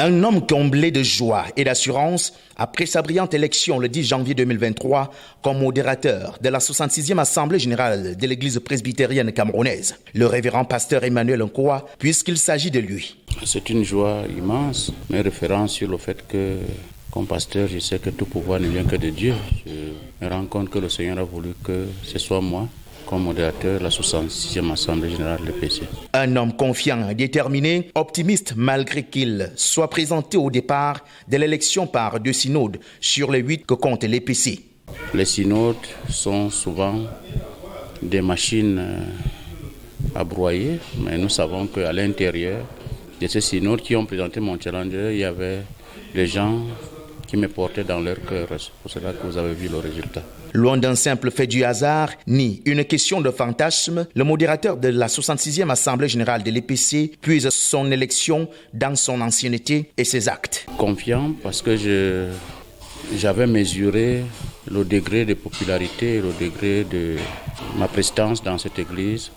Un homme comblé de joie et d'assurance après sa brillante élection le 10 janvier 2023 comme modérateur de la 66e Assemblée générale de l'Église presbytérienne camerounaise, le révérend pasteur Emmanuel Nkoa, puisqu'il s'agit de lui. C'est une joie immense, mais référence sur le fait que, comme pasteur, je sais que tout pouvoir ne vient que de Dieu. Je me rends compte que le Seigneur a voulu que ce soit moi, comme modérateur de la 66e Assemblée générale de l'EPC. Un homme confiant, déterminé, optimiste malgré qu'il soit présenté au départ de l'élection par 2 synodes sur les 8 que compte l'EPC. Les synodes sont souvent des machines à broyer, mais nous savons qu'à l'intérieur de ces synodes qui ont présenté mon challenger, il y avait des gens qui me portaient dans leur cœur. C'est pour cela que vous avez vu le résultat. Loin d'un simple fait du hasard, ni une question de fantasme, le modérateur de la 66e Assemblée générale de l'EPC puise son élection dans son ancienneté et ses actes. Confiant parce que j'avais mesuré le degré de popularité et le degré de ma prestance dans cette église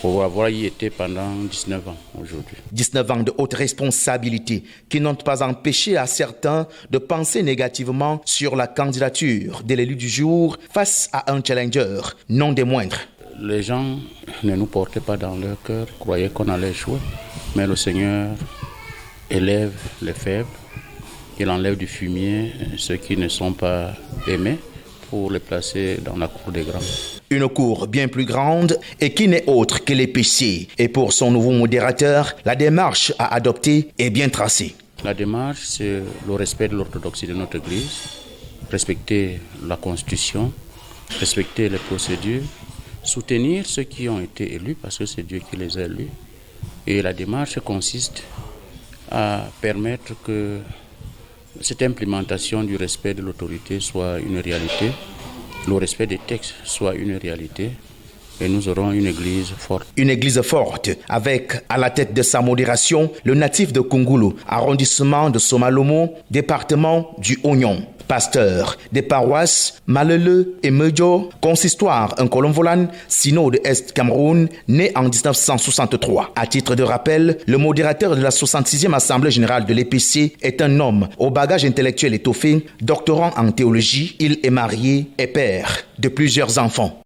pour avoir y été pendant 19 ans aujourd'hui. 19 ans de haute responsabilité qui n'ont pas empêché à certains de penser négativement sur la candidature de l'élu du jour face à un challenger, non des moindres. Les gens ne nous portaient pas dans leur cœur, croyaient qu'on allait échouer, mais le Seigneur élève les faibles. Il enlève du fumier ceux qui ne sont pas aimés pour les placer dans la cour des grands. Une cour bien plus grande et qui n'est autre que l'EPC. Et pour son nouveau modérateur, la démarche à adopter est bien tracée. La démarche, c'est le respect de l'orthodoxie de notre Église, respecter la Constitution, respecter les procédures, soutenir ceux qui ont été élus parce que c'est Dieu qui les a élus. Et la démarche consiste à permettre que cette implémentation du respect de l'autorité soit une réalité, le respect des textes soit une réalité, et nous aurons une église forte. Une église forte, avec à la tête de sa modération le natif de Kungulu, arrondissement de Somalomo, département du Oignon. Pasteur des paroisses Malele et Medjo, consistoire un Colombolan, synode Est Cameroun, né en 1963. À titre de rappel, le modérateur de la 66e Assemblée générale de l'EPC est un homme au bagage intellectuel étoffé, doctorant en théologie. Il est marié et père de plusieurs enfants.